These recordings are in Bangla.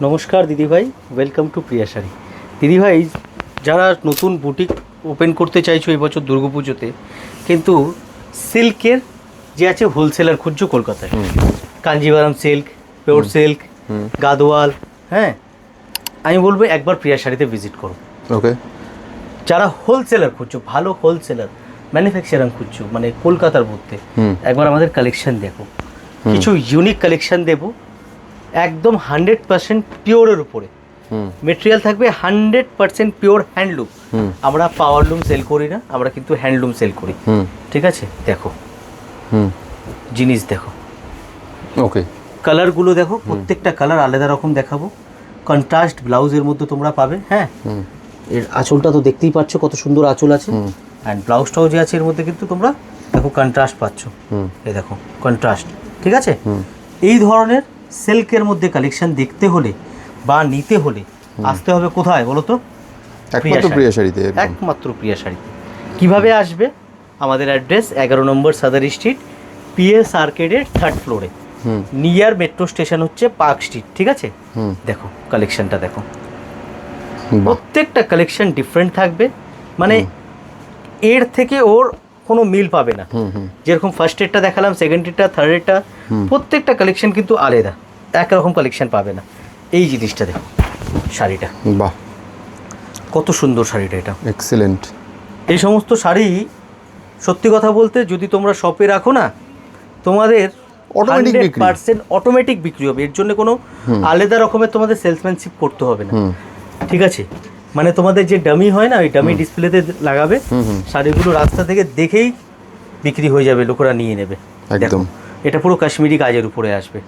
নমস্কার দিদিভাই, ওয়েলকাম টু প্রিয়া শাড়ি। দিদিভাই, যারা নতুন বুটিক ওপেন করতে চাইছো এই বছর দুর্গাপুজোতে, কিন্তু সিল্কের যে আছে হোলসেলার খুঁজছো কলকাতায়, Kanjivaram silk, pure silk, Gadwal, হ্যাঁ, আমি বলবো একবার প্রিয়া শাড়িতে ভিজিট করো। ওকে। যারা হোলসেলার খুঁজছো, ভালো হোলসেলার ম্যানুফ্যাকচারার খুঁজছো, মানে কলকাতার মধ্যে, একবার আমাদের কালেকশন দেখো। কিছু ইউনিক কালেকশন দেবো, একদম 100% পিওরের উপরে। মেটেরিয়াল থাকবে 100% পিওর হ্যান্ডলুম। আমরা পাওয়ারলুম সেল করি না, আমরা কিন্তু হ্যান্ডলুম সেল করি। ঠিক আছে, দেখো জিনিস দেখো, ওকে। কালারগুলো দেখো, প্রত্যেকটা কালার আলাদা রকম দেখাবো। কন্ট্রাস্ট ব্লাউজের মধ্যে তোমরা পাবে। হ্যাঁ, এর আঁচলটা তো দেখতেই পাচ্ছ কত সুন্দর আঁচল আছে, অ্যান্ড ব্লাউজটাও যে আছে এর মধ্যে কিন্তু তোমরা দেখো কন্ট্রাস্ট পাচ্ছ। এই দেখো কন্ট্রাস্ট, ঠিক আছে। এই ধরনের সিল্কের মধ্যে কালেকশন দেখতে হলে বা নিতে হলে আসতে হবে কোথায় বলো তো? একমাত্র প্রিয়া শাড়িতে। একমাত্র প্রিয়া শাড়িতে। কিভাবে আসবে? আমাদের অ্যাড্রেস 11 নম্বর সাদার স্ট্রিট, পিএস আর্কেডের 3rd ফ্লোরে, নিয়ার মেট্রো স্টেশন হচ্ছে পার্ক স্ট্রিট। ঠিক আছে, দেখো কালেকশনটা দেখো, প্রত্যেকটা কালেকশন ডিফারেন্ট থাকবে, মানে এর থেকে ওর কোনো মিল পাবে না। যেরকম ফার্স্ট এডটা দেখালাম, সেকেন্ড এডটা, থার্ড এডটা, প্রত্যেকটা কালেকশন কিন্তু আলাদা, একরকম কালেকশন পাবে না। এই জিনিসটা দেখো, শাড়িটা বাহ, কত সুন্দর শাড়িটা, এটা এক্সেলেন্ট। এই সমস্ত শাড়ি সত্যি কথা বলতে যদি তোমরা শপে রাখো না, তোমাদের 100% অটোমেটিক বিক্রি হবে। এর জন্য কোনো আলাদা রকমের তোমাদের সেলসম্যানশিপ করতে হবে না। ঠিক আছে, মানে তোমাদের যে ডামি হয় না, ওই ডামি ডিসপ্লেতে লাগাবে, শাড়িগুলো রাস্তা থেকে দেখেই বিক্রি হয়ে যাবে, লোকেরা নিয়ে নেবে। একদম, এটা পুরো কাশ্মীরি কাজের উপরে আসবে।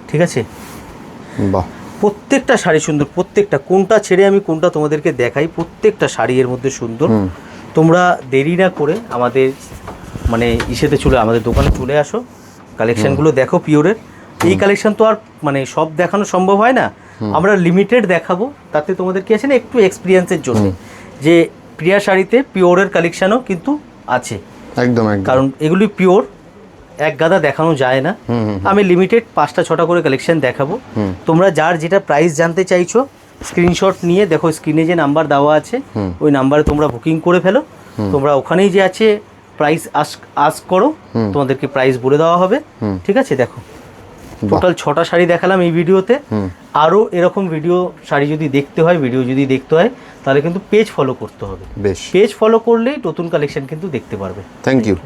ঠিক আছে, বাহ, প্রত্যেকটা শাড়ি সুন্দর, প্রত্যেকটা। কোনটা ছেড়ে আমি কোনটা তোমাদেরকে দেখাই, প্রত্যেকটা শাড়ি এর মধ্যে সুন্দর। তোমরা দেরি না করে আমাদের মানে ইসেতে আমাদের দোকানে চলে আসো, কালেকশনগুলো দেখো পিওরের। এই কালেকশন তো আর মানে সব দেখানো সম্ভব হয় না, আমরা লিমিটেড দেখাবো, তাতে তোমাদের কি আছে না একটু এক্সপিরিয়েন্সের জন্য, যে প্রিয়া শাড়িতে পিওরের কালেকশনও কিন্তু আছে। একদম একদম, কারণ এগুলি পিওর, এক গাদা দেখানো যায় না। আমি লিমিটেড 5টা-6টা করে কালেকশন দেখাবো। তোমরা যার যেটা প্রাইস জানতে চাইছো স্ক্রিনশট নিয়ে দেখো, স্ক্রিনে যে নাম্বার দেওয়া আছে ওই নাম্বারে তোমরা বুকিং করে ফেলো। তোমরা ওখানেই যে আছে প্রাইস আস্ক করো, তোমাদেরকে প্রাইস বলে দেওয়া হবে। ঠিক আছে, দেখো টোটাল 6টা শাড়ি দেখালাম এই ভিডিওতে। আরও এরকম ভিডিও যদি দেখতে হয় তাহলে কিন্তু পেজ ফলো করতে হবে। পেজ ফলো করলেই নতুন কালেকশন কিন্তু দেখতে পারবে। Thank you.